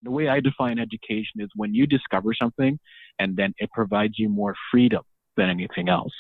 The way I define education is when you discover something and then it provides you more freedom than anything else.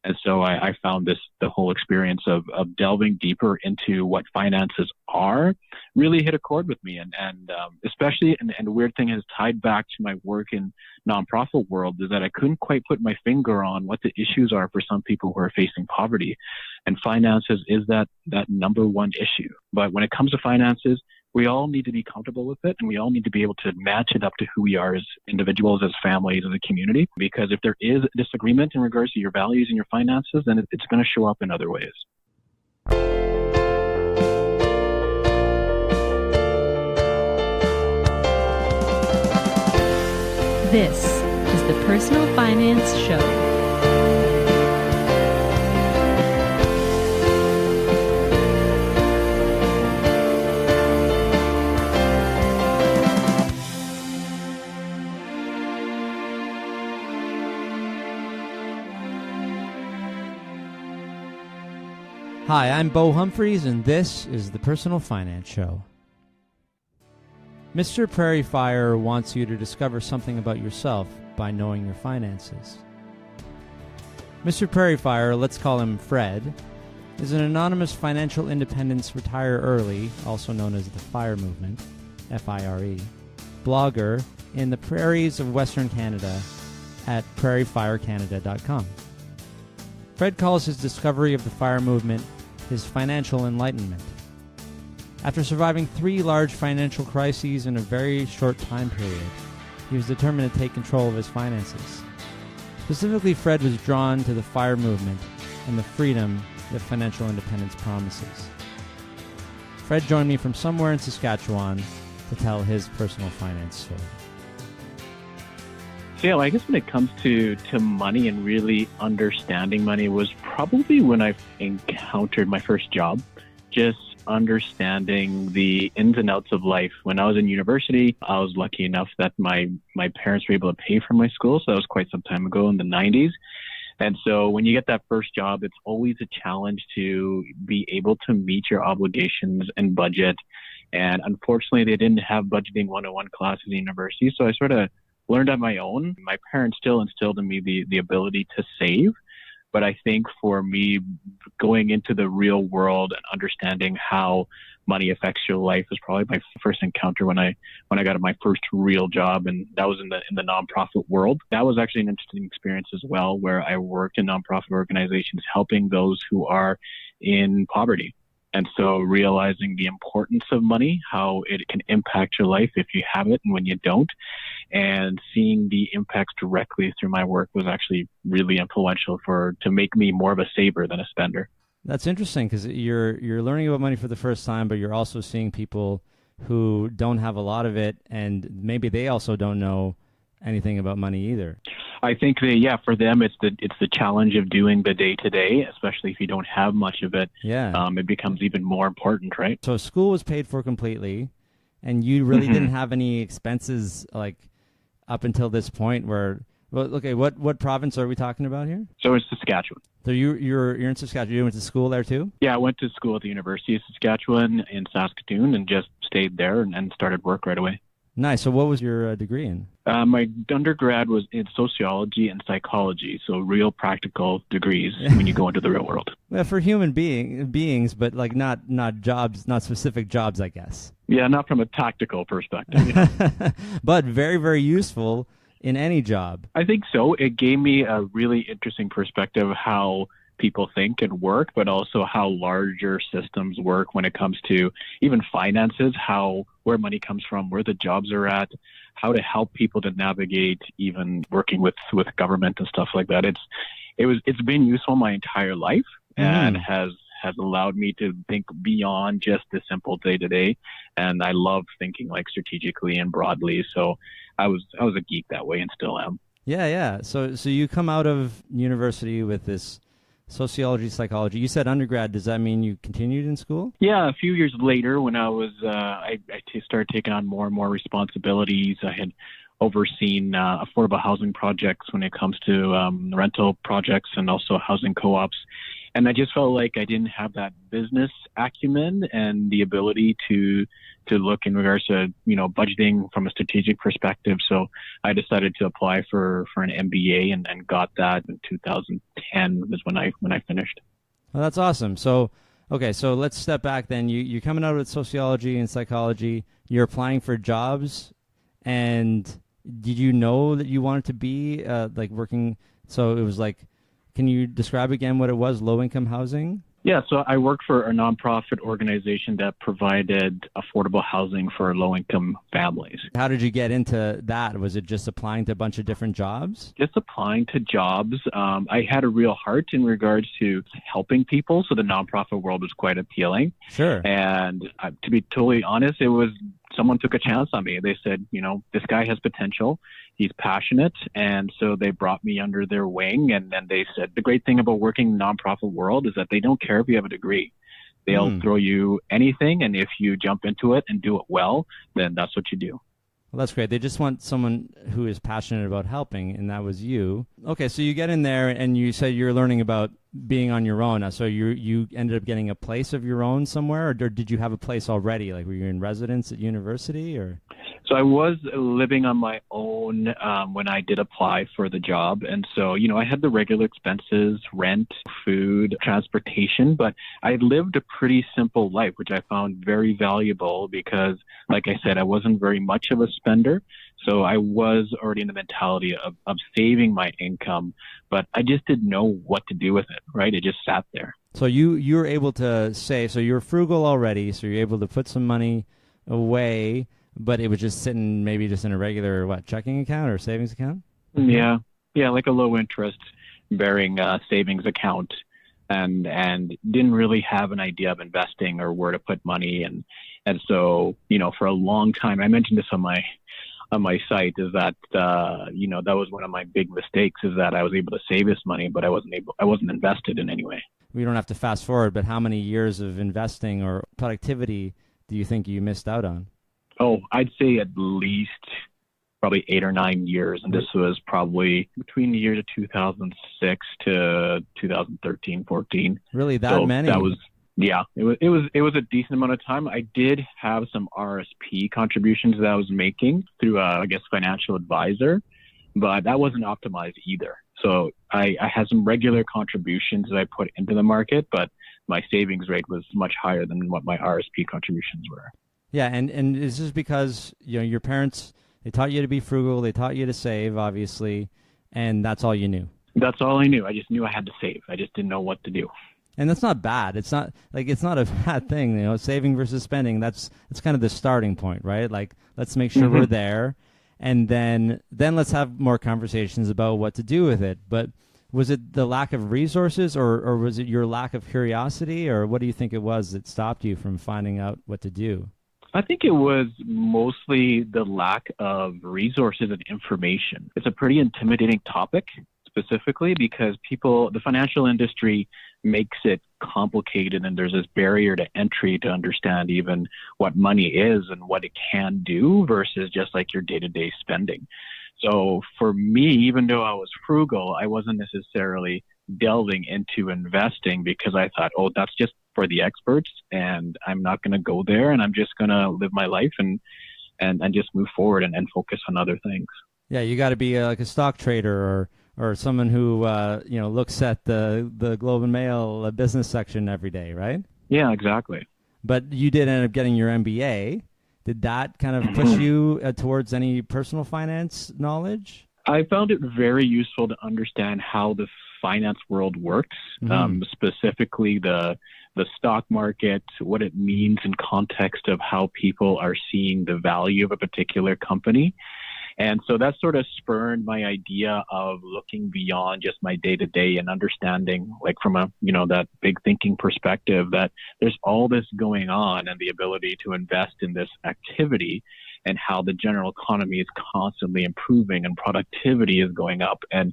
And so I found the whole experience of delving deeper into what finances are really hit a chord with me. And especially, and the weird thing is tied back to my work in nonprofit world is that I couldn't quite put my finger on what the issues are for some people who are facing poverty. And finances is that number one issue. But when it comes to finances, we all need to be comfortable with it, and we all need to be able to match it up to who we are as individuals, as families, as a community. Because if there is a disagreement in regards to your values and your finances, then it's going to show up in other ways. This is the Personal Finance Show. Hi, I'm Bo Humphreys, and this is the Personal Finance Show. Mr. Prairie FIRE wants you to discover something about yourself by knowing your finances. Mr. Prairie FIRE, let's call him Fred, is an anonymous financial independence retire early, also known as the FIRE movement, F-I-R-E, blogger in the prairies of Western Canada at prairiefirecanada.com. Fred calls his discovery of the FIRE movement his financial enlightenment. After surviving 3 large financial crises in a very short time period, he was determined to take control of his finances. Specifically, Fred was drawn to the FIRE movement and the freedom that financial independence promises. Fred joined me from somewhere in Saskatchewan to tell his personal finance story. So, yeah, I guess when it comes to money and really understanding money was probably when I encountered my first job, just understanding the ins and outs of life. When I was in university, I was lucky enough that my parents were able to pay for my school. So that was quite some time ago in the 90s. And so when you get that first job, it's always a challenge to be able to meet your obligations and budget. And unfortunately, they didn't have budgeting 101 classes in university. So I sort of learned on my own. My parents still instilled in me the ability to save. But I think for me, going into the real world and understanding how money affects your life was probably my first encounter when I got my first real job, and that was in the nonprofit world. That was actually an interesting experience as well, where I worked in nonprofit organizations helping those who are in poverty. And so realizing the importance of money, how it can impact your life if you have it and when you don't, and seeing the impacts directly through my work was actually really influential to make me more of a saver than a spender. That's interesting because you're learning about money for the first time, but you're also seeing people who don't have a lot of it, and maybe they also don't know anything about money either. I think for them, it's the challenge of doing the day-to-day, especially if you don't have much of it. Yeah. It becomes even more important, right? So school was paid for completely, and you really didn't have any expenses like up until this point where, well, okay, what province are we talking about here? So it's Saskatchewan. So you're in Saskatchewan. You went to school there too? Yeah, I went to school at the University of Saskatchewan in Saskatoon and just stayed there and started work right away. Nice. So what was your degree in? My undergrad was in sociology and psychology, so real practical degrees when you go into the real world. Well, for human beings, but like not jobs, not specific jobs, I guess. Yeah, not from a tactical perspective. Yeah. But very, very useful in any job. I think so. It gave me a really interesting perspective of how people think and work, but also how larger systems work when it comes to even finances, where money comes from, where the jobs are at, how to help people to navigate even working with government and stuff like that. It's been useful my entire life and has allowed me to think beyond just the simple day-to-day. And I love thinking like strategically and broadly. So I was a geek that way and still am. Yeah. So you come out of university with this sociology, psychology. You said undergrad. Does that mean you continued in school? Yeah, a few years later when I was, I started taking on more and more responsibilities. I had overseen affordable housing projects when it comes to rental projects and also housing co-ops. And I just felt like I didn't have that business acumen and the ability to look in regards to, budgeting from a strategic perspective. So I decided to apply for an MBA and got that in 2010 was when I finished. Well, that's awesome. So, okay, so let's step back then. You're coming out with sociology and psychology. You're applying for jobs. And did you know that you wanted to be working? So it was like, can you describe again what it was, low-income housing? Yeah, so I worked for a nonprofit organization that provided affordable housing for low-income families. How did you get into that? Was it just applying to a bunch of different jobs? Just applying to jobs. I had a real heart in regards to helping people, so the nonprofit world was quite appealing. Sure. And to be totally honest, it was someone took a chance on me. They said, this guy has potential. He's passionate. And so they brought me under their wing. And then they said, the great thing about working in the nonprofit world is that they don't care if you have a degree. They'll throw you anything. And if you jump into it and do it well, then that's what you do. Well, that's great. They just want someone who is passionate about helping, and that was you. Okay, so you get in there, and you said you're learning about being on your own. So you ended up getting a place of your own somewhere, or did you have a place already? Like, were you in residence at university, or? So I was living on my own when I did apply for the job. And so, I had the regular expenses, rent, food, transportation, but I lived a pretty simple life, which I found very valuable because, like I said, I wasn't very much of a spender. So I was already in the mentality of saving my income, but I just didn't know what to do with it, right? It just sat there. So you were able to save, so you're frugal already, so you're able to put some money away, but it was just sitting maybe just in a regular, checking account or savings account? Yeah, like a low interest bearing savings account, and didn't really have an idea of investing or where to put money. And so, for a long time, I mentioned this on my site, is that, that was one of my big mistakes, is that I was able to save this money, but I wasn't invested in any way. We don't have to fast forward, but how many years of investing or productivity do you think you missed out on? Oh, I'd say at least probably 8 or 9 years. And this was probably between the years of 2006 to 2013, 14. Really, that many? That was, yeah, it was a decent amount of time. I did have some RSP contributions that I was making through, financial advisor, but that wasn't optimized either. So I had some regular contributions that I put into the market, but my savings rate was much higher than what my RSP contributions were. Yeah, and is this because your parents, they taught you to be frugal, they taught you to save, obviously, and that's all you knew? That's all I knew. I just knew I had to save. I just didn't know what to do. And that's not bad. It's not a bad thing, saving versus spending. That's kind of the starting point, right? Like, let's make sure we're there, and then let's have more conversations about what to do with it. But was it the lack of resources, or was it your lack of curiosity, or what do you think it was that stopped you from finding out what to do? I think it was mostly the lack of resources and information. It's a pretty intimidating topic, specifically because the financial industry makes it complicated, and there's this barrier to entry to understand even what money is and what it can do versus just like your day-to-day spending. So for me, even though I was frugal, I wasn't necessarily delving into investing because I thought, that's just for the experts, and I'm not going to go there, and I'm just going to live my life and just move forward and focus on other things. Yeah, you got to be like a stock trader or someone who looks at the Globe and Mail business section every day, right? Yeah, exactly. But you did end up getting your MBA. Did that kind of push you towards any personal finance knowledge? I found it very useful to understand how the finance world works, specifically the stock market, what it means in context of how people are seeing the value of a particular company. And so that sort of spurred my idea of looking beyond just my day-to-day and understanding, like from a, that big thinking perspective, that there's all this going on and the ability to invest in this activity and how the general economy is constantly improving and productivity is going up. And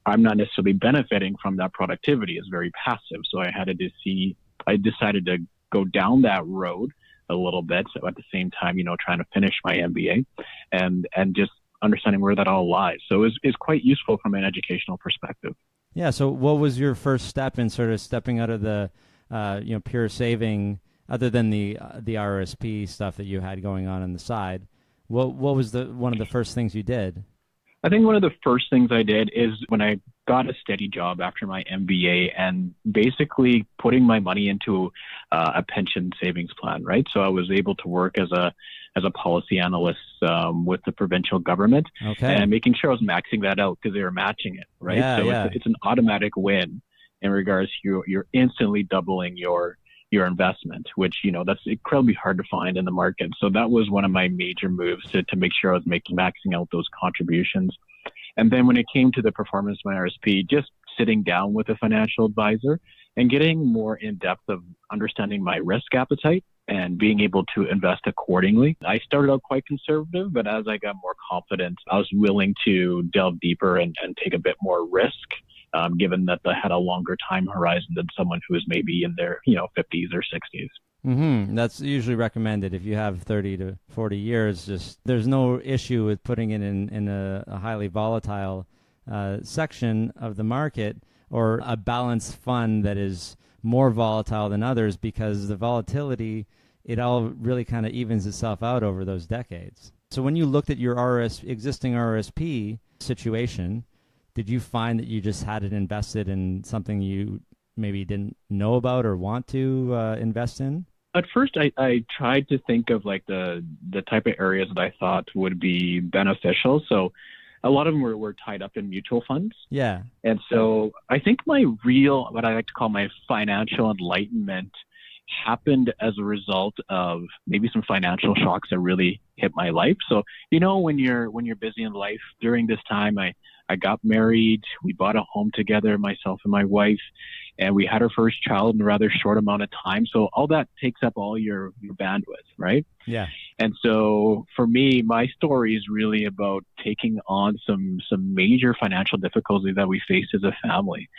I'm not necessarily benefiting from that productivity. It's very passive. So I decided to go down that road a little bit. So at the same time, trying to finish my MBA and just understanding where that all lies. So it's quite useful from an educational perspective. Yeah. So what was your first step in sort of stepping out of the, pure saving, other than the RSP stuff that you had going on the side? What was one of the first things you did? I think one of the first things I did is when I got a steady job after my MBA and basically putting my money into a pension savings plan, right? So I was able to work as a policy analyst with the provincial government, and making sure I was maxing that out because they were matching it, right? Yeah, so it's an automatic win in regards to you're instantly doubling your investment, which, that's incredibly hard to find in the market. So that was one of my major moves to make sure I was maxing out those contributions. And then when it came to the performance of my RSP, just sitting down with a financial advisor and getting more in depth of understanding my risk appetite and being able to invest accordingly. I started out quite conservative, but as I got more confident, I was willing to delve deeper and take a bit more risk. Given that I had a longer time horizon than someone who is maybe in their 50s or 60s. Mm-hmm. That's usually recommended if you have 30 to 40 years. Just there's no issue with putting it in a highly volatile section of the market or a balanced fund that is more volatile than others, because the volatility, it all really kind of evens itself out over those decades. So when you looked at your existing RSP situation, did you find that you just had it invested in something you maybe didn't know about or want to invest in? At first, I tried to think of like the type of areas that I thought would be beneficial. So a lot of them were tied up in mutual funds. Yeah. And so I think what I like to call my financial enlightenment happened as a result of maybe some financial shocks that really hit my life. So, when you're busy in life, during this time, I got married, we bought a home together, myself and my wife, and we had our first child in a rather short amount of time. So all that takes up all your bandwidth, right? Yeah. And so for me, my story is really about taking on some major financial difficulties that we faced as a family.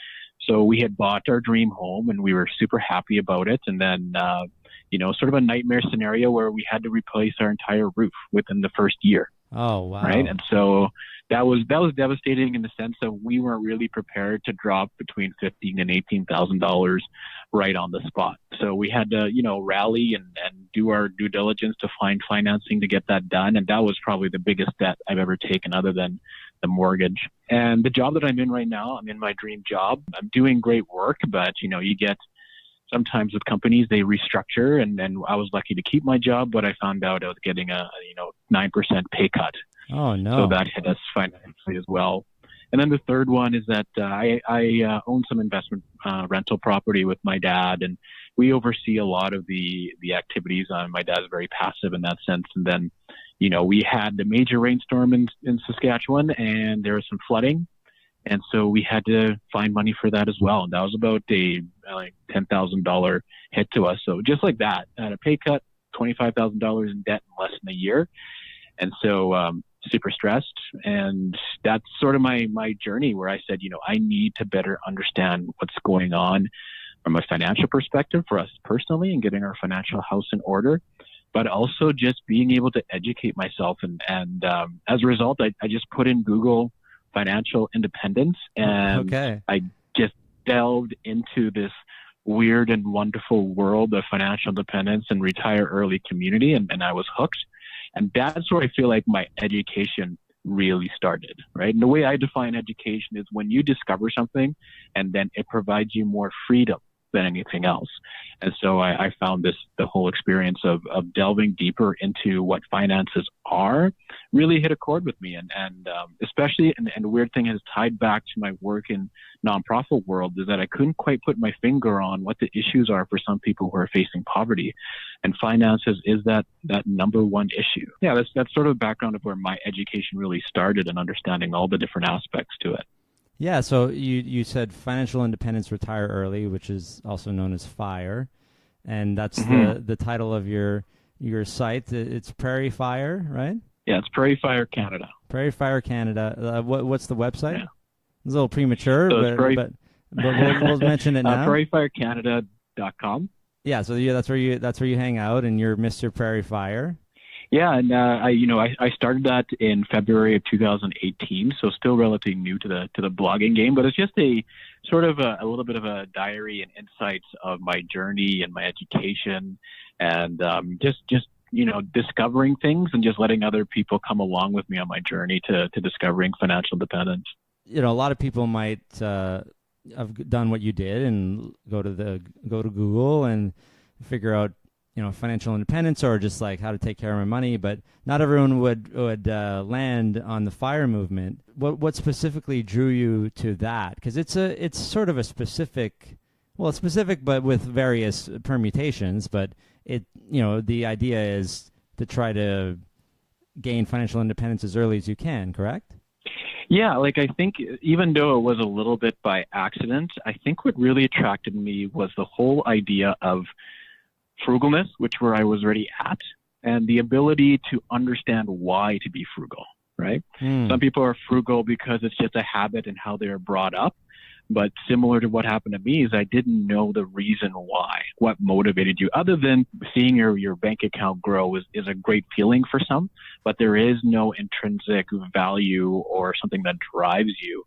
So we had bought our dream home and we were super happy about it. And then, sort of a nightmare scenario where we had to replace our entire roof within the first year. Oh, wow. Right. And so that was devastating in the sense that we weren't really prepared to drop between $15,000 and $18,000 right on the spot. So we had to, rally and do our due diligence to find financing to get that done. And that was probably the biggest debt I've ever taken other than the mortgage. And the job that I'm in right now, I'm in my dream job. I'm doing great work, but, you get sometimes with companies, they restructure. And then I was lucky to keep my job, but I found out I was getting a 9% pay cut. Oh, no. So that hit us financially as well. And then the third one is that I own some investment rental property with my dad, and we oversee a lot of the activities. My dad's very passive in that sense. And then, we had the major rainstorm in Saskatchewan, and there was some flooding. And so we had to find money for that as well. And that was about a $10,000 hit to us. So just like that, I had a pay cut, $25,000 in debt in less than a year. And so super stressed. And that's sort of my journey where I said, I need to better understand what's going on from a financial perspective for us personally and getting our financial house in order, but also just being able to educate myself. And as a result, I just put in Google financial independence, and I just delved into this weird and wonderful world of financial independence and retire early community, and I was hooked. And that's where I feel like my education really started, right? And the way I define education is when you discover something and then it provides you more freedom than anything else. And so I found the whole experience of delving deeper into what finances are really hit a chord with me. And especially, and the weird thing is tied back to my work in nonprofit world, is that I couldn't quite put my finger on what the issues are for some people who are facing poverty. And finances is that number one issue. Yeah, that's sort of the background of where my education really started and understanding all the different aspects to it. Yeah, so you said financial independence, retire early, which is also known as FIRE, and that's the title of your site. It's Prairie FIRE, right? Yeah, it's Prairie FIRE Canada. Prairie FIRE Canada. What's the website? Yeah. It's a little premature, so but we'll mention it now. PrairieFireCanada.com. Yeah, so that's where you hang out, and you're Mr. Prairie FIRE. Yeah, and I started that in February of 2018, so still relatively new to the blogging game, but it's just a sort of a little bit of a diary and insights of my journey and my education, and just discovering things and just letting other people come along with me on my journey to discovering financial independence. A lot of people might have done what you did and go to Google and figure out financial independence or just like how to take care of my money, but not everyone would land on the FIRE movement. What specifically drew you to that? Because it's sort of a specific, it's specific but with various permutations. But the idea is to try to gain financial independence as early as you can. Correct? Yeah, like I think even though it was a little bit by accident, I think what really attracted me was the whole idea of frugalness, where I was already at, and the ability to understand why to be frugal, right? Some people are frugal because it's just a habit and how they're brought up. But similar to what happened to me is I didn't know the reason why, what motivated you, other than seeing your bank account grow is a great feeling for some, but there is no intrinsic value or something that drives you.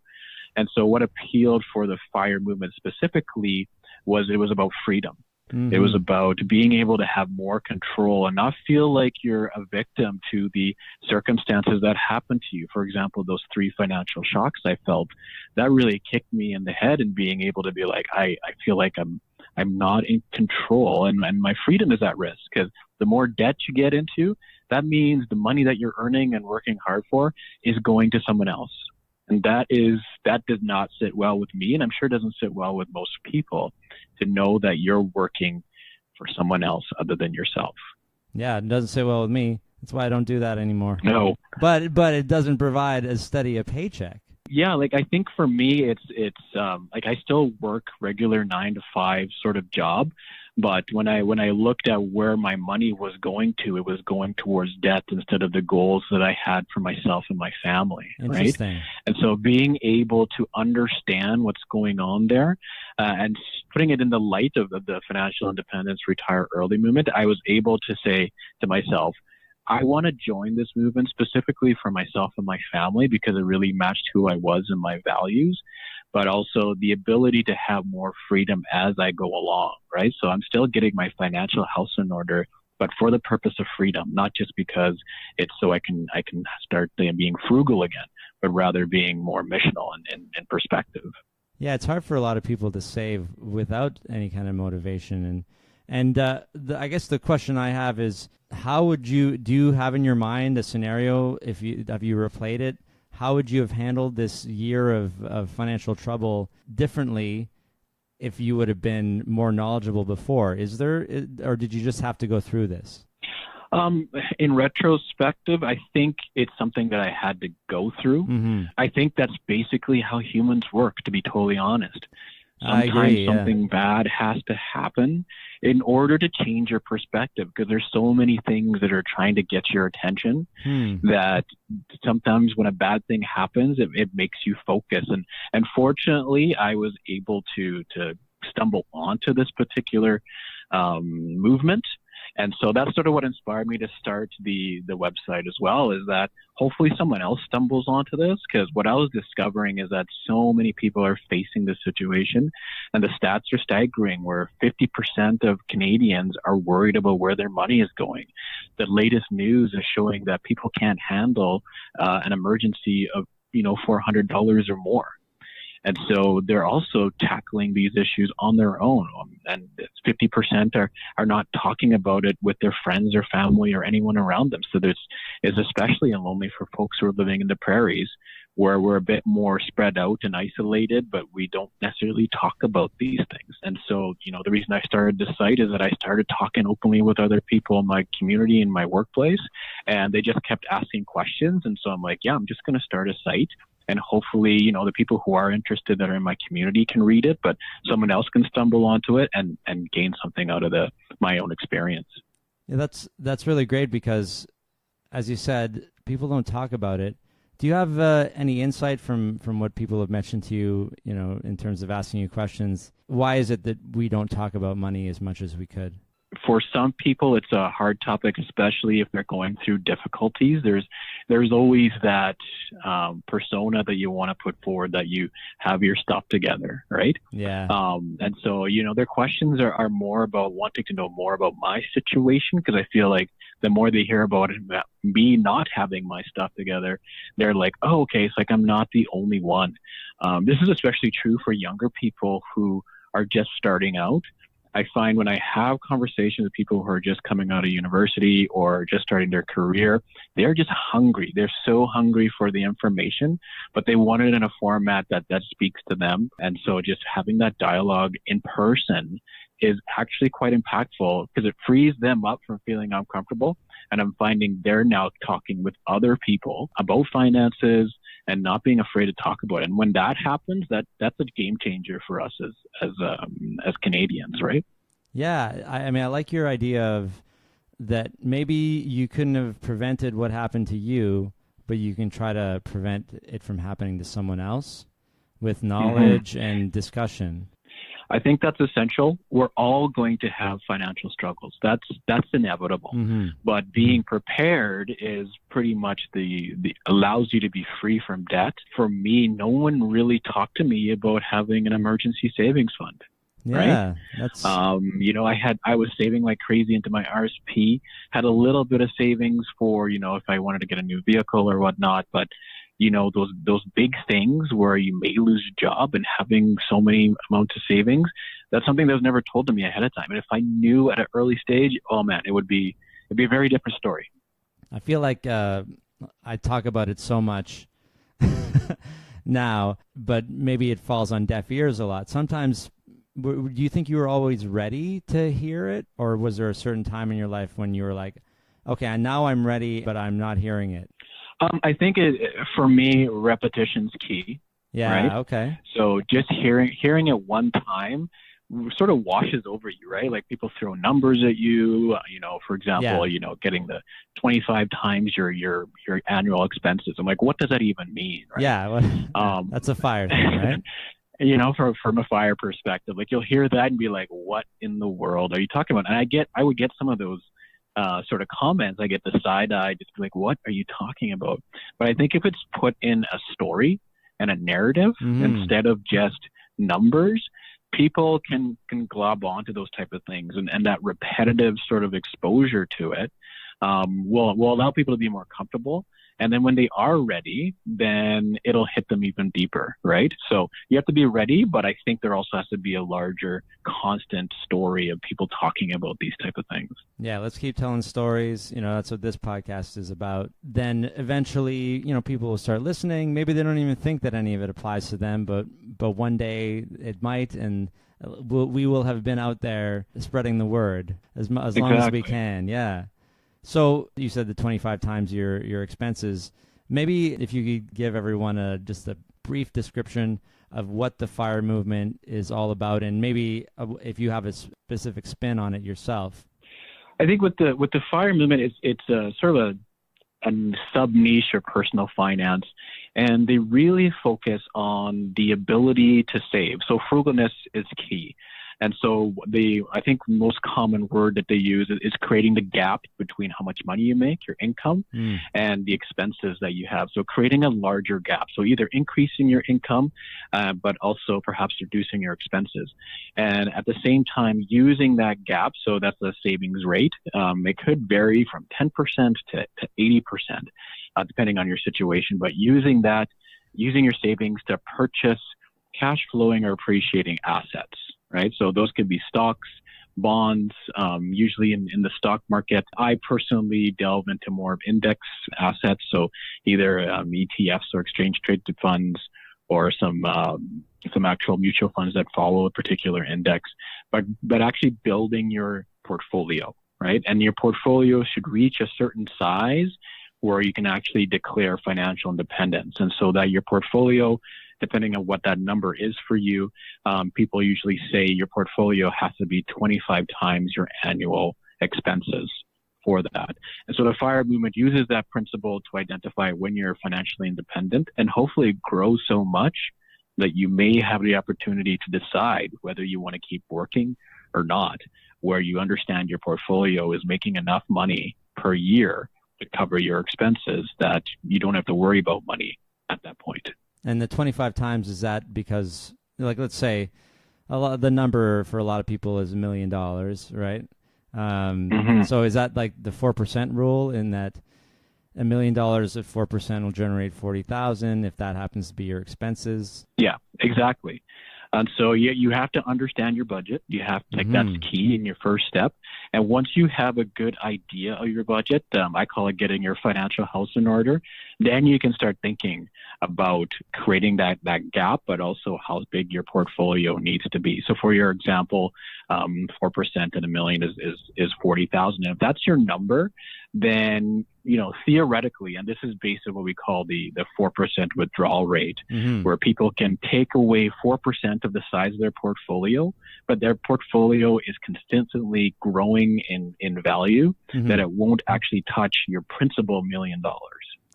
And so what appealed for the FIRE movement specifically was it was about freedom. It was about being able to have more control and not feel like you're a victim to the circumstances that happened to you. For example, those 3 financial shocks I felt, that really kicked me in the head, and being able to be like, I feel like I'm not in control and my freedom is at risk, because the more debt you get into, that means the money that you're earning and working hard for is going to someone else. And that does not sit well with me, and I'm sure it doesn't sit well with most people, to know that you're working for someone else other than yourself. Yeah, it doesn't sit well with me. That's why I don't do that anymore. No. But it doesn't provide as steady a paycheck. Yeah, like I think for me, it's like I still work regular 9 to 5 sort of job, but when I looked at where my money was going to, it was going towards debt instead of the goals that I had for myself and my family. Interesting. Right? And so being able to understand what's going on there, and putting it in the light of the financial independence, retire early movement, I was able to say to myself, I want to join this movement specifically for myself and my family because it really matched who I was and my values, but also the ability to have more freedom as I go along, right? So I'm still getting my financial house in order, but for the purpose of freedom, not just because it's so I can start being frugal again, but rather being more missional and perspective. Yeah, it's hard for a lot of people to save without any kind of motivation. And I guess the question I have is, do you have in your mind a scenario, have you replayed it, how would you have handled this year of financial trouble differently if you would have been more knowledgeable before? Or did you just have to go through this? In retrospective, I think it's something that I had to go through. Mm-hmm. I think that's basically how humans work, to be totally honest. Sometimes something bad has to happen in order to change your perspective, because there's so many things that are trying to get your attention that sometimes when a bad thing happens, it makes you focus. And fortunately, I was able to stumble onto this particular movement. And so that's sort of what inspired me to start the website as well, is that hopefully someone else stumbles onto this, because what I was discovering is that so many people are facing this situation, and the stats are staggering, where 50% of Canadians are worried about where their money is going. The latest news is showing that people can't handle an emergency of $400 or more. And so they're also tackling these issues on their own. And 50% are not talking about it with their friends or family or anyone around them. So it's especially lonely for folks who are living in the prairies, where we're a bit more spread out and isolated, but we don't necessarily talk about these things. And so, the reason I started this site is that I started talking openly with other people in my community and my workplace, and they just kept asking questions. And so I'm like, I'm just going to start a site. And hopefully, the people who are interested that are in my community can read it, but someone else can stumble onto it and gain something out of my own experience. Yeah, that's really great, because, as you said, people don't talk about it. Do you have any insight from what people have mentioned to you, in terms of asking you questions? Why is it that we don't talk about money as much as we could? for some people, it's a hard topic, especially if they're going through difficulties. There's always that persona that you want to put forward that you have your stuff together, right? Yeah. And so, their questions are more about wanting to know more about my situation, because I feel like the more they hear about it, me not having my stuff together, they're like, oh, okay, it's like I'm not the only one. This is especially true for younger people who are just starting out. I find when I have conversations with people who are just coming out of university or just starting their career, they're just hungry. They're so hungry for the information, but they want it in a format that speaks to them. And so just having that dialogue in person is actually quite impactful, because it frees them up from feeling uncomfortable. And I'm finding they're now talking with other people about finances and not being afraid to talk about it. And when that happens, that's a game changer for us as Canadians, right? Yeah, I mean, I like your idea of that maybe you couldn't have prevented what happened to you, but you can try to prevent it from happening to someone else with knowledge and discussion. I think that's essential. We're all going to have financial struggles. That's inevitable. But being prepared is pretty much the allows you to be free from debt. For me, no one really talked to me about having an emergency savings fund. Yeah, right? That's I was saving like crazy into my RSP, had a little bit of savings for, if I wanted to get a new vehicle or whatnot, but those big things where you may lose your job and having so many amounts of savings, that's something that was never told to me ahead of time. And if I knew at an early stage, oh man, it'd be a very different story. I feel like I talk about it so much now, but maybe it falls on deaf ears a lot. Sometimes, do you think you were always ready to hear it? Or was there a certain time in your life when you were like, okay, now I'm ready, but I'm not hearing it? I think for me, repetition's key. Yeah. Right? Okay. So just hearing it one time sort of washes over you, right? Like people throw numbers at you, for example, getting the 25 times your annual expenses. I'm like, what does that even mean? Right? Yeah. That's a fire thing, right? From a fire perspective, like you'll hear that and be like, what in the world are you talking about? And I would get some of those sort of comments. I get the side eye, just like, what are you talking about? But I think if it's put in a story and a narrative instead of just numbers, people can glob onto those type of things, and that repetitive sort of exposure to it will allow people to be more comfortable. And then when they are ready, then it'll hit them even deeper, right? So you have to be ready, but I think there also has to be a larger, constant story of people talking about these type of things. Yeah, let's keep telling stories. That's what this podcast is about. Then eventually, people will start listening. Maybe they don't even think that any of it applies to them, but one day it might, and we will have been out there spreading the word as long as we can. Yeah. So you said the 25 times your expenses. Maybe if you could give everyone just a brief description of what the FIRE movement is all about, and maybe if you have a specific spin on it yourself. I think with the FIRE movement, it's sort of a sub niche or personal finance, and they really focus on the ability to save. So frugalness is key. And so I think the most common word that they use is creating the gap between how much money you make, your income, and the expenses that you have. So creating a larger gap. So either increasing your income, but also perhaps reducing your expenses. And at the same time, using that gap, so that's the savings rate. It could vary from 10% to 80%, depending on your situation. But using your savings to purchase cash flowing or appreciating assets. Right. So those could be stocks, bonds, usually in the stock market. I personally delve into more of index assets. So either ETFs or exchange traded funds, or some actual mutual funds that follow a particular index, but actually building your portfolio. Right. And your portfolio should reach a certain size where you can actually declare financial independence. And so that your portfolio, depending on what that number is for you, people usually say your portfolio has to be 25 times your annual expenses for that. And so the FIRE movement uses that principle to identify when you're financially independent, and hopefully grow so much that you may have the opportunity to decide whether you want to keep working or not. where you understand your portfolio is making enough money per year to cover your expenses that you don't have to worry about money at that point. And the 25 times, is that because, like, let's say the number for a lot of people is $1 million, right? So is that like the 4% rule, in that $1 million at 4% will generate 40,000 if that happens to be your expenses? Yeah, exactly. And so you have to understand your budget. You have to, that's key in your first step. And once you have a good idea of your budget, I call it getting your financial house in order, then you can start thinking about creating that gap, but also how big your portfolio needs to be. So for your example, 4% of $1 million is 40,000. If that's your number, then, theoretically, and this is based on what we call the 4% withdrawal rate, where people can take away 4% of the size of their portfolio, but their portfolio is consistently growing in value, that it won't actually touch your principal $1 million.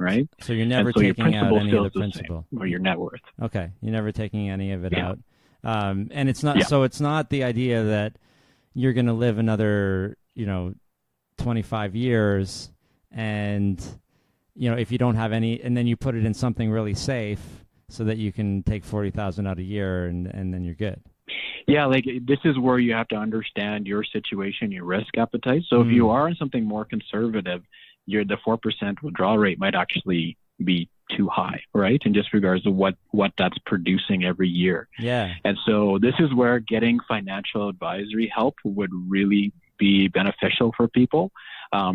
Right? So you're never taking out any of the principal, or your net worth. Okay, you're never taking any of it out, and it's not. So it's not the idea that you're going to live another, 25 years, and if you don't have any, and then you put it in something really safe so that you can take 40,000 out a year, and then you're good. Yeah, like this is where you have to understand your situation, your risk appetite. So if you are in something more conservative, the 4% withdrawal rate might actually be too high, right? In just regards to what that's producing every year. Yeah. And so this is where getting financial advisory help would really be beneficial for people.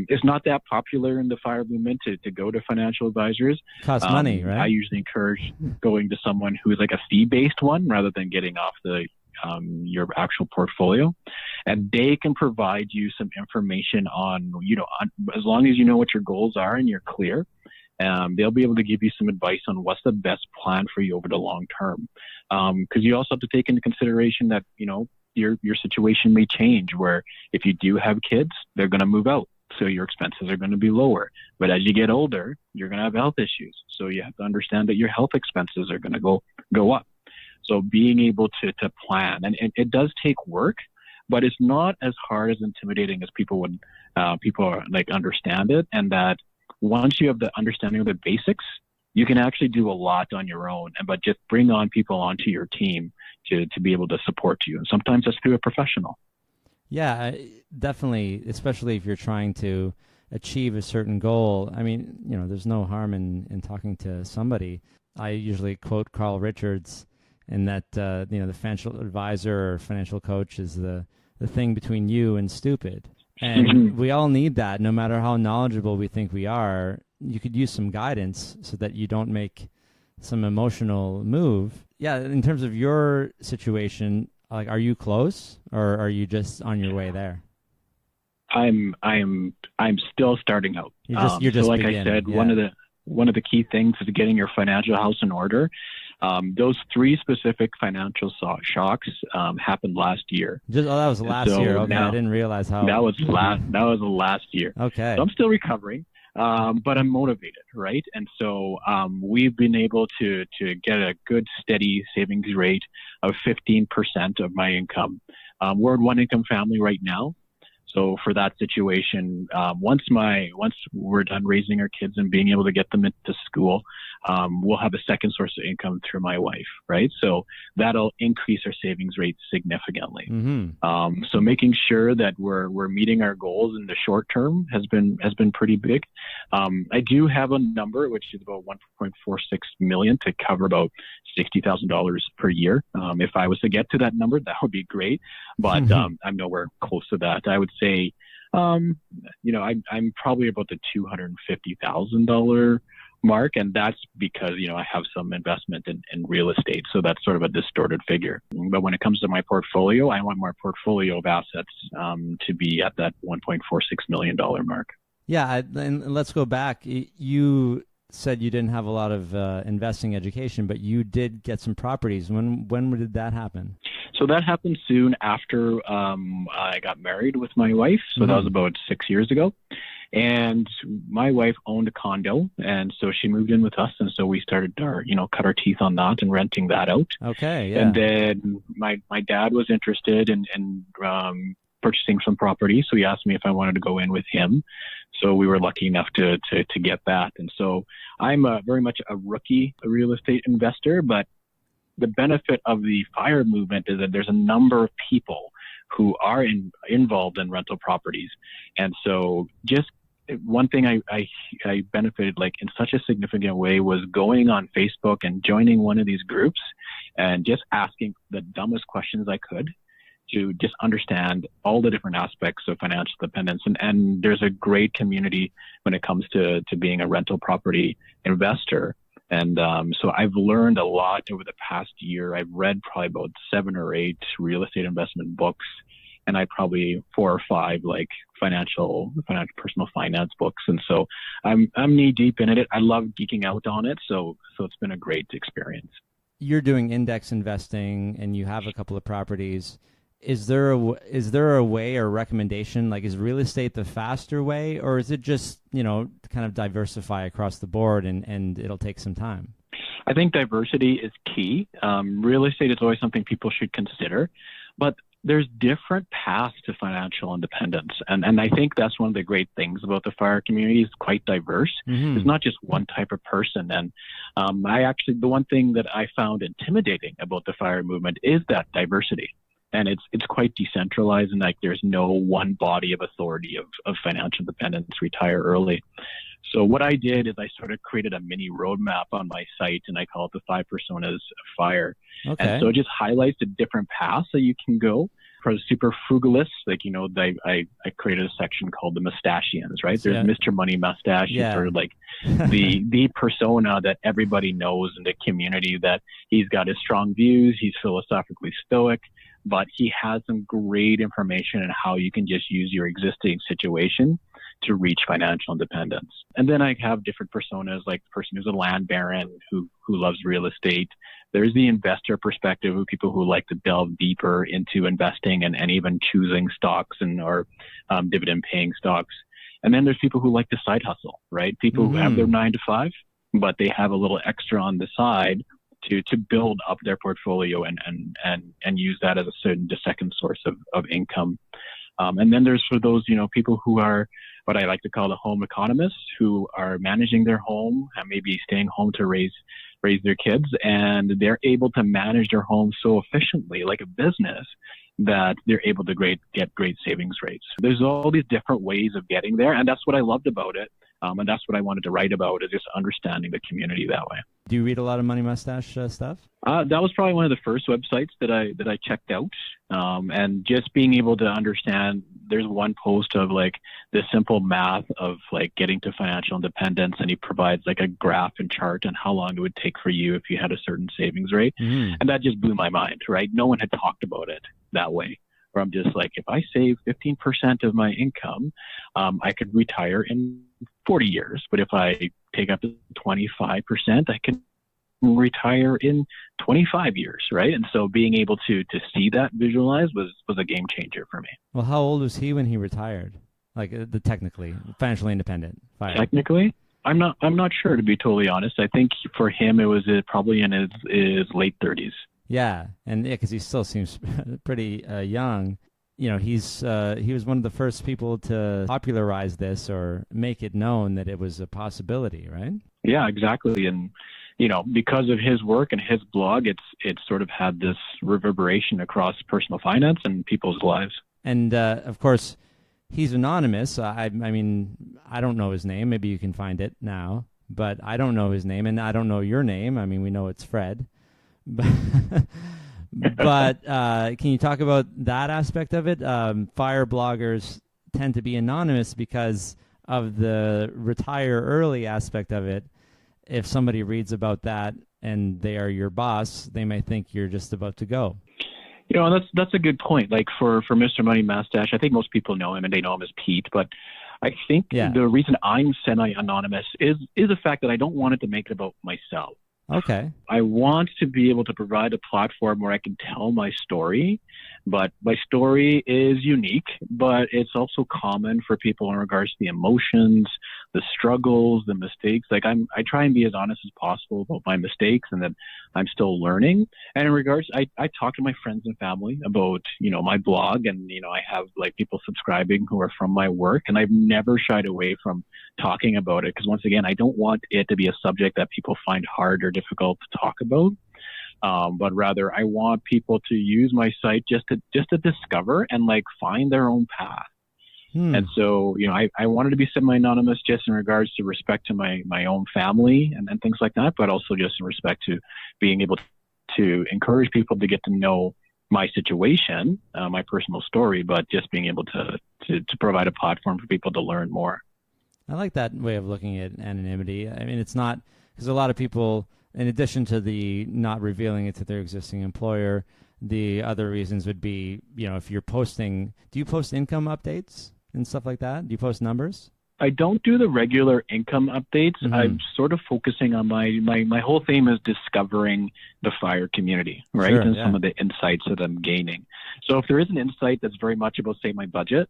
It's not that popular in the FIRE movement to go to financial advisors. Costs money, right? I usually encourage going to someone who is like a fee-based one rather than getting off your actual portfolio, and they can provide you some information on as long as you know what your goals are and you're clear, they'll be able to give you some advice on what's the best plan for you over the long term. Because you also have to take into consideration that your situation may change, where if you do have kids, they're going to move out, so your expenses are going to be lower. But as you get older, you're going to have health issues, so you have to understand that your health expenses are going to go up. So being able to plan, and it does take work, but it's not as hard, as intimidating as people understand it. And that once you have the understanding of the basics, you can actually do a lot on your own, but just bring on people onto your team to be able to support you. And sometimes that's through a professional. Yeah, definitely, especially if you're trying to achieve a certain goal. I mean, there's no harm in talking to somebody. I usually quote Carl Richards, and that the financial advisor or financial coach is the thing between you and stupid. And we all need that. No matter how knowledgeable we think we are, you could use some guidance so that you don't make some emotional move. Yeah, in terms of your situation, like, are you close, or are you just on your way there? I'm still starting out. You're just so like beginning. I said, yeah. one of the key things is getting your financial house in order. Those 3 specific financial shocks happened last year. That was last year. Okay, I didn't realize how. That was last year. Okay. So I'm still recovering, but I'm motivated, right? And so we've been able to get a good steady savings rate of 15% of my income. We're a one-income family right now. So for that situation, once we're done raising our kids and being able to get them into school, we'll have a second source of income through my wife, right? So that'll increase our savings rate significantly. So making sure that we're meeting our goals in the short term has been pretty big. I do have a number which is about $1.46 million to cover about $60,000 per year. If I was to get to that number, that would be great, but I'm nowhere close to that. I would say, I'm probably about the $250,000 mark, and that's because I have some investment in real estate, so that's sort of a distorted figure. But when it comes to my portfolio, I want my portfolio of assets to be at that $1.46 million mark. Yeah, and let's go back. You said you didn't have a lot of investing education, but you did get some properties. When did that happen? So that happened soon after I got married with my wife. So that was about 6 years ago. And my wife owned a condo, and so she moved in with us, and so we started cut our teeth on that and renting that out. Okay, yeah. And then my dad was interested in purchasing some property. So he asked me if I wanted to go in with him. So we were lucky enough to get that. And so I'm very much a rookie real estate investor, but the benefit of the FIRE movement is that there's a number of people who are involved in rental properties. And so just one thing I benefited like in such a significant way was going on Facebook and joining one of these groups and just asking the dumbest questions I could to just understand all the different aspects of financial independence. And there's a great community when it comes to being a rental property investor. And so I've learned a lot over the past year. I've read probably about 7 or 8 real estate investment books, and I probably 4 or 5 like financial personal finance books. And so I'm knee deep in it. I love geeking out on it. So it's been a great experience. You're doing index investing and you have a couple of properties. Is there a way or recommendation? Like, is real estate the faster way, or is it just, kind of diversify across the board and it'll take some time? I think diversity is key. Real estate is always something people should consider, but there's different paths to financial independence. And I think that's one of the great things about the FIRE community. It's quite diverse. Mm-hmm. It's not just one type of person. And the one thing that I found intimidating about the FIRE movement is that diversity. And it's quite decentralized, and like there's no one body of authority of financial independence, retire early. So what I did is I sort of created a mini roadmap on my site, and I call it the 5 personas of FIRE. Okay. And so it just highlights the different paths that you can go. For the super frugalists, I created a section called the mustachians, right? There's Mr. Money Mustache. Yeah. He's sort of like the persona that everybody knows in the community, that he's got his strong views, he's philosophically stoic, but he has some great information on how you can just use your existing situation to reach financial independence. And then I have different personas, like the person who's a land baron who loves real estate. There's the investor perspective, of people who like to delve deeper into investing and even choosing stocks or dividend paying stocks. And then there's people who like to side hustle, right? People who have their 9 to 5, but they have a little extra on the side to build up their portfolio and use that as the second source of income. And then there's for those, people who are what I like to call the home economists, who are managing their home and maybe staying home to raise their kids, and they're able to manage their home so efficiently, like a business, that they're able to get great savings rates. There's all these different ways of getting there, and that's what I loved about it. And that's what I wanted to write about, is just understanding the community that way. Do you read a lot of Money Mustache stuff? That was probably one of the first websites that I checked out. And just being able to understand, there's one post of like the simple math of like getting to financial independence, and he provides like a graph and chart on how long it would take for you if you had a certain savings rate. And that just blew my mind, right? No one had talked about it that way. Where I'm just like, if I save 15% of my income, I could retire in 40 years. But if I take up to 25%, I can retire in 25 years, right? And so being able to see that visualized was a game changer for me. Well, how old was he when he retired? Like technically, financially independent. FIRE. Technically? I'm not sure, to be totally honest. I think for him it was probably in his late 30s. Yeah, and because he still seems pretty young. He was one of the first people to popularize this or make it known that it was a possibility, right? Yeah, exactly. And because of his work and his blog, it's sort of had this reverberation across personal finance and people's lives. And of course, he's anonymous. I mean, I don't know his name. Maybe you can find it now, but I don't know his name, and I don't know your name. I mean, we know it's Fred. But can you talk about that aspect of it? FIRE bloggers tend to be anonymous because of the retire early aspect of it. If somebody reads about that and they are your boss, they may think you're just about to go. That's a good point. Like for Mr. Money Mustache, I think most people know him and they know him as Pete, but I think the reason I'm semi-anonymous is the fact that I don't want it to make it about myself. Okay. I want to be able to provide a platform where I can tell my story, but my story is unique, but it's also common for people in regards to the emotions, the struggles, the mistakes. Like I try and be as honest as possible about my mistakes and that I'm still learning. And in regards, I talk to my friends and family about, my blog, and, I have like people subscribing who are from my work, and I've never shied away from talking about it. Because once again, I don't want it to be a subject that people find hard or difficult to talk about. But rather I want people to use my site just to discover and like find their own path. And so, I wanted to be semi-anonymous just in regards to respect to my own family and things like that, but also just in respect to being able to encourage people to get to know my situation, my personal story, but just being able to provide a platform for people to learn more. I like that way of looking at anonymity. I mean, it's not, because a lot of people, in addition to the not revealing it to their existing employer, the other reasons would be, if you're posting, do you post income updates and stuff like that? Do you post numbers? I don't do the regular income updates. Mm-hmm. I'm sort of focusing on my whole theme is discovering the FIRE community, right? Sure, and some of the insights that I'm gaining. So if there is an insight that's very much about, say, my budget,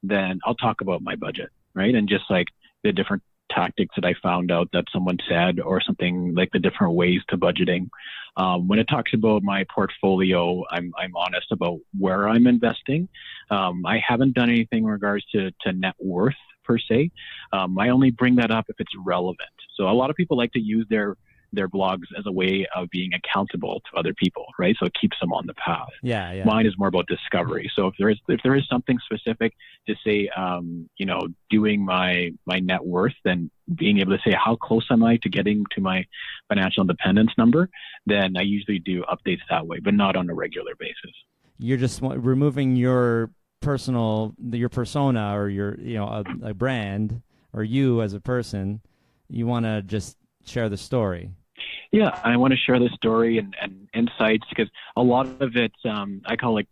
then I'll talk about my budget, right? And just like the different tactics that I found out that someone said, or something like the different ways to budgeting. When it talks about my portfolio, I'm honest about where I'm investing. I haven't done anything in regards to net worth per se. I only bring that up if it's relevant. So a lot of people like to use their blogs as a way of being accountable to other people, right? So it keeps them on the path. Yeah. Mine is more about discovery. So if there is something specific to say, doing my net worth, then being able to say how close am I to getting to my financial independence number, then I usually do updates that way, but not on a regular basis. You're just removing your persona, or your, a brand, or you as a person. You want to just share the story. Yeah, I want to share the story and insights, because a lot of it, I call like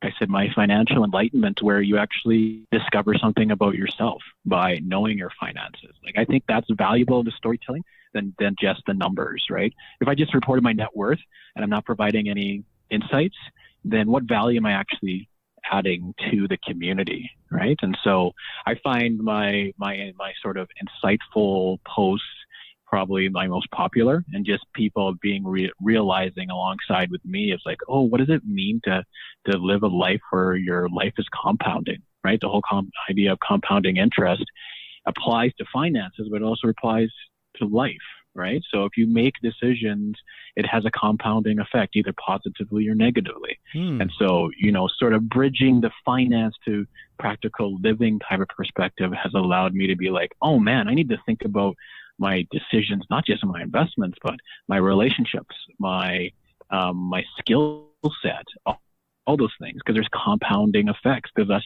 I said, my financial enlightenment, where you actually discover something about yourself by knowing your finances. Like, I think that's valuable to storytelling than just the numbers, right? If I just reported my net worth and I'm not providing any insights, then what value am I actually adding to the community, right? And so I find my sort of insightful posts probably my most popular, and just people being realizing alongside with me, it's like, oh, what does it mean to live a life where your life is compounding, right? The whole idea of compounding interest applies to finances, but it also applies to life, right? So if you make decisions, it has a compounding effect, either positively or negatively. And so, sort of bridging the finance to practical living type of perspective has allowed me to be like, oh man, I need to think about my decisions, not just in my investments, but my relationships, my skill set, all those things, because there's compounding effects, because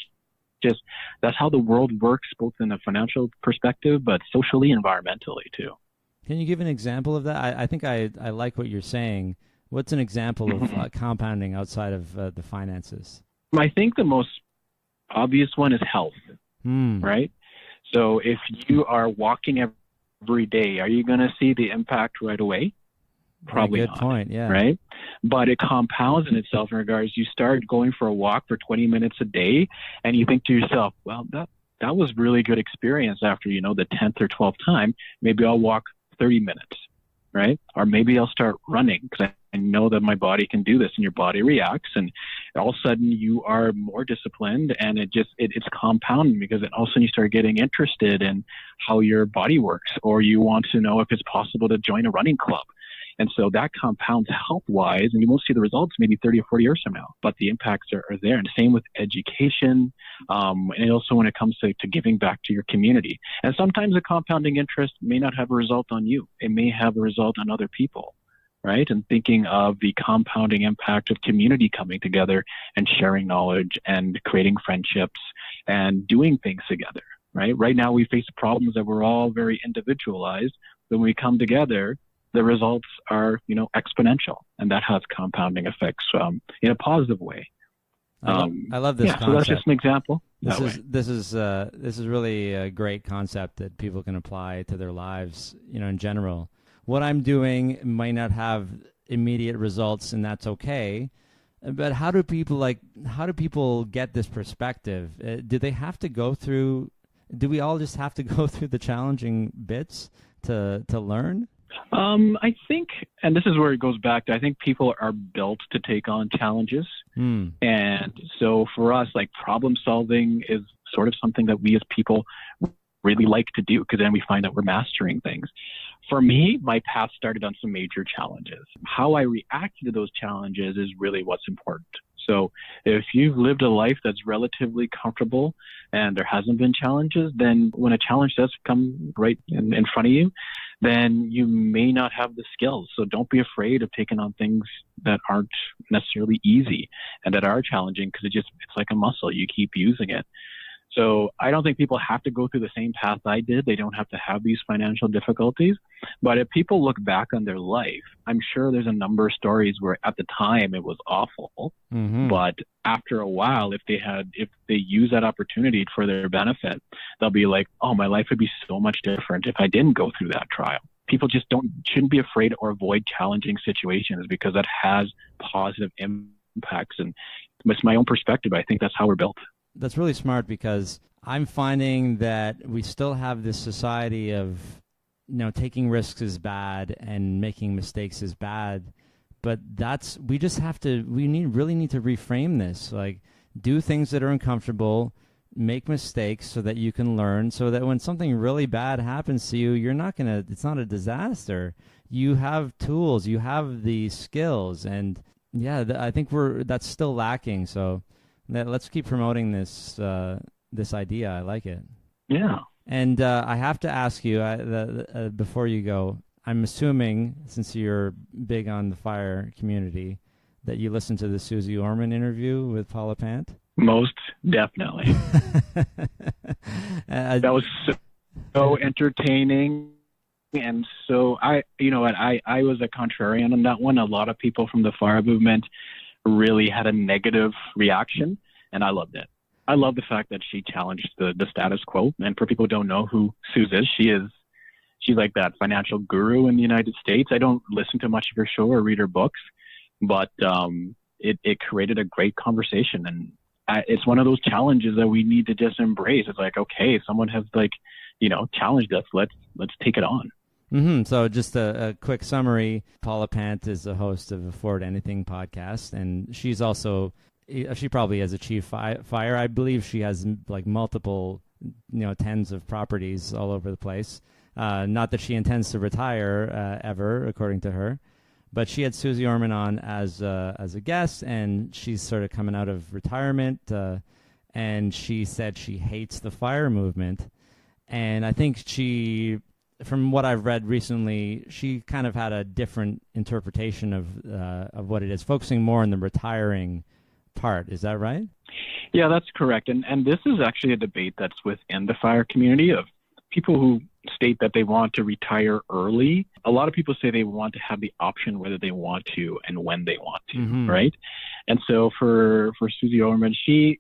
that's how the world works, both in a financial perspective, but socially, environmentally too. Can you give an example of that? I think I like what you're saying. What's an example of compounding outside of the finances? I think the most obvious one is health, right? So if you are walking every day, are you going to see the impact right away? Probably good not. Point, yeah. Right? But it compounds in itself in regards, you start going for a walk for 20 minutes a day, and you think to yourself, well, that was really good experience after, the 10th or 12th time. Maybe I'll walk 30 minutes, right? Or maybe I'll start running, because I know that my body can do this, and your body reacts, and all of a sudden you are more disciplined, and it's compounding, because all of a sudden you start getting interested in how your body works, or you want to know if it's possible to join a running club. And so that compounds health-wise, and you won't see the results maybe 30 or 40 years from now, but the impacts are there. And same with education, and also when it comes to giving back to your community. And sometimes a compounding interest may not have a result on you. It may have a result on other people, right? And thinking of the compounding impact of community coming together and sharing knowledge and creating friendships and doing things together, right? Right now we face problems that we're all very individualized. When we come together, the results are, exponential, and that has compounding effects in a positive way. I love this concept. So that's just an example. This is really a great concept that people can apply to their lives, in general. what I'm doing might not have immediate results, and that's okay. But how do people get this perspective? Do they have to go through? Do we all just have to go through the challenging bits to learn? I think, and this is where it goes back to, I think people are built to take on challenges. And so for us, like, problem solving is sort of something that we as people really like to do, because then we find that we're mastering things. For me, my path started on some major challenges. How I reacted to those challenges is really what's important. So if you've lived a life that's relatively comfortable and there hasn't been challenges, then when a challenge does come right in front of you, then you may not have the skills. So don't be afraid of taking on things that aren't necessarily easy and that are challenging, because it's like a muscle. You keep using it. So I don't think people have to go through the same path I did. They don't have to have these financial difficulties. But if people look back on their life, I'm sure there's a number of stories where at the time it was awful. But after a while, if they use that opportunity for their benefit, they'll be like, oh, my life would be so much different if I didn't go through that trial. People just shouldn't be afraid or avoid challenging situations, because that has positive impacts. And it's my own perspective. I think that's how we're built. That's really smart, because I'm finding that we still have this society of, taking risks is bad and making mistakes is bad. But we really need to reframe this. Like, do things that are uncomfortable, make mistakes so that you can learn, so that when something really bad happens to you, it's not a disaster. You have tools, you have the skills, and I think that's still lacking. So let's keep promoting this idea. I like it. Yeah. And I have to ask you before you go, I'm assuming, since you're big on the FIRE community, that you listened to the Susie Orman interview with Paula Pant? Most definitely. That was so entertaining. And so I was a contrarian on that one. A lot of people from the FIRE movement really had a negative reaction, and I loved it. I love the fact that she challenged the status quo. And for people who don't know who Suze is, she's like that financial guru in the United States. I don't listen to much of her show or read her books, but it created a great conversation. And it's one of those challenges that we need to just embrace. It's like, okay, someone has challenged us. Let's take it on. So just a quick summary. Paula Pant is the host of Afford Anything podcast, and she probably has achieved FIRE. I believe she has like multiple, tens of properties all over the place. Not that she intends to retire ever, according to her, but she had Susie Orman on as a guest, and she's sort of coming out of retirement, and she said she hates the FIRE movement, and I think from what I've read recently, she kind of had a different interpretation of what it is, focusing more on the retiring part. Is that right? Yeah, that's correct. And this is actually a debate that's within the FIRE community of people who state that they want to retire early. A lot of people say they want to have the option whether they want to and when they want to, right? And so for Susie Orman, she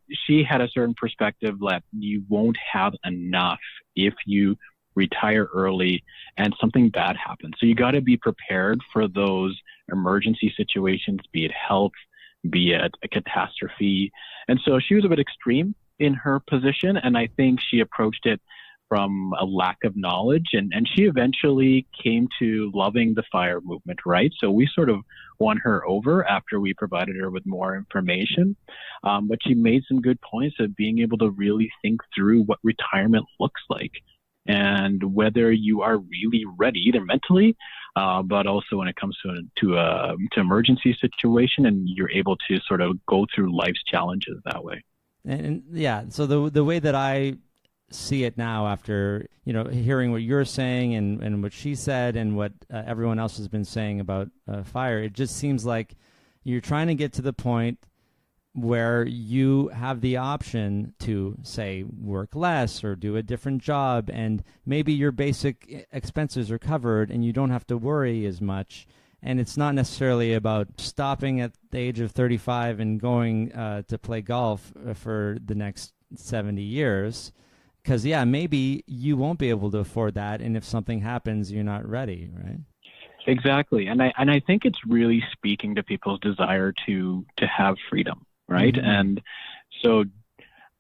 had a certain perspective that you won't have enough if you retire early and something bad happens. So you got to be prepared for those emergency situations, be it health, be it a catastrophe. And so she was a bit extreme in her position, and I think she approached it from a lack of knowledge, and she eventually came to loving the FIRE movement, right? So we sort of won her over after we provided her with more information. But she made some good points of being able to really think through what retirement looks like and whether you are really ready, either mentally, but also when it comes to emergency situation, and you're able to sort of go through life's challenges that way. And so the way that I see it now, after hearing what you're saying and what she said and what everyone else has been saying about FIRE, it just seems like you're trying to get to the point where you have the option to, say, work less or do a different job, and maybe your basic expenses are covered and you don't have to worry as much. And it's not necessarily about stopping at the age of 35 and going to play golf for the next 70 years. Because, maybe you won't be able to afford that, and if something happens, you're not ready, right? Exactly. And I think it's really speaking to people's desire to have freedom, right? Mm-hmm.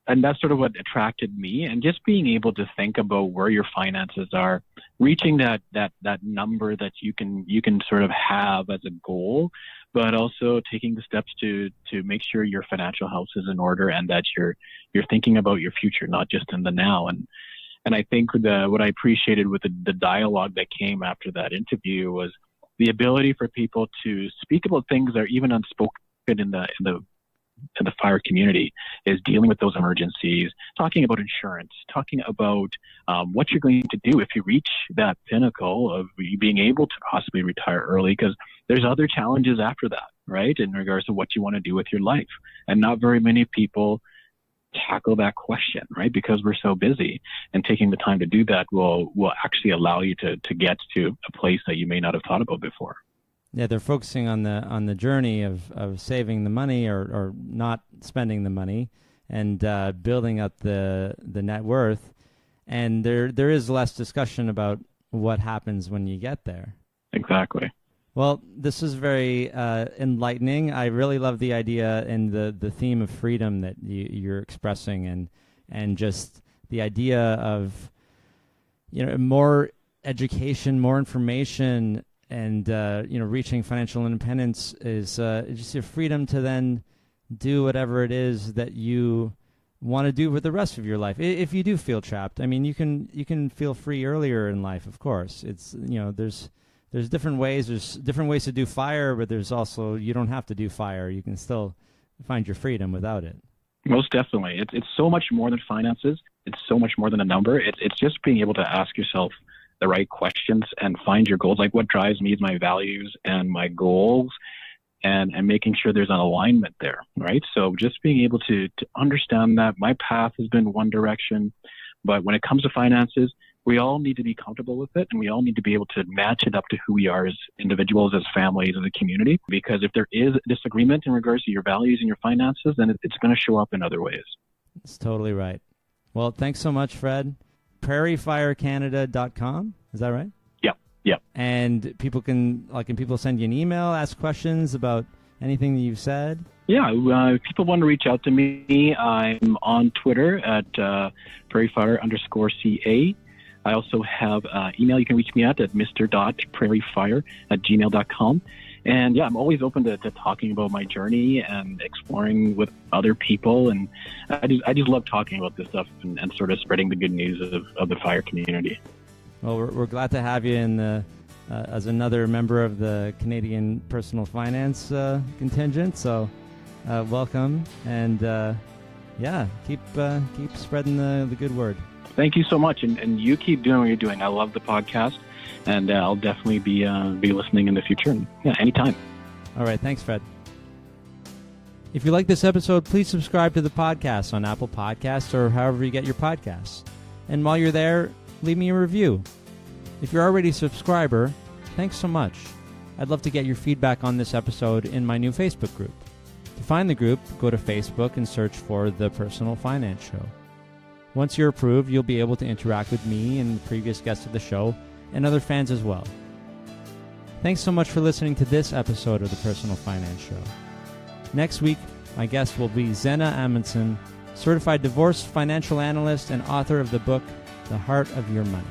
And that's sort of what attracted me, and just being able to think about where your finances are, reaching that number that you can sort of have as a goal, but also taking the steps to make sure your financial house is in order and that you're thinking about your future, not just in the now. And I think what I appreciated with the dialogue that came after that interview was the ability for people to speak about things that are even unspoken in the FIRE community, is dealing with those emergencies, talking about insurance, talking about what you're going to do if you reach that pinnacle of being able to possibly retire early, because there's other challenges after that, right, in regards to what you want to do with your life. And not very many people tackle that question, right, because we're so busy, and taking the time to do that will actually allow you to get to a place that you may not have thought about before. Yeah, they're focusing on the journey of saving the money or not spending the money, and building up the net worth. And there is less discussion about what happens when you get there. Exactly. Well, this is very enlightening. I really love the idea and the theme of freedom that you're expressing, and just the idea of, more education, more information, and reaching financial independence is just your freedom to then do whatever it is that you want to do with the rest of your life. If you do feel trapped, I mean, you can feel free earlier in life. Of course, it's there's different ways. There's different ways to do FIRE, but there's also, you don't have to do FIRE. You can still find your freedom without it. Most definitely, it's so much more than finances. It's so much more than a number. It's just being able to ask yourself the right questions and find your goals. Like, what drives me is my values and my goals, and making sure there's an alignment there, right? So just being able to understand that my path has been one direction, but when it comes to finances, we all need to be comfortable with it, and we all need to be able to match it up to who we are as individuals, as families, as a community. Because if there is disagreement in regards to your values and your finances, then it's going to show up in other ways. That's totally right. Well, thanks so much, Fred. prairiefirecanada.com, is that right? Yep. And people can people send you an email, ask questions about anything that you've said? Yeah, if people want to reach out to me, I'm on Twitter at prairiefire_CA. I also have email you can reach me at mr.prairiefire@gmail.com. And yeah, I'm always open to talking about my journey and exploring with other people. And I just love talking about this stuff and sort of spreading the good news of the FIRE community. Well, we're glad to have you in as another member of the Canadian personal finance contingent. So welcome, and keep spreading the good word. Thank you so much, and you keep doing what you're doing. I love the podcast, and I'll definitely be listening in the future. And, anytime. All right, thanks, Fred. If you like this episode, please subscribe to the podcast on Apple Podcasts or however you get your podcasts. And while you're there, leave me a review. If you're already a subscriber, thanks so much. I'd love to get your feedback on this episode in my new Facebook group. To find the group, go to Facebook and search for The Personal Finance Show. Once you're approved, you'll be able to interact with me and the previous guests of the show and other fans as well. Thanks so much for listening to this episode of The Personal Finance Show. Next week, my guest will be Zena Amundsen, certified divorce financial analyst and author of the book, The Heart of Your Money.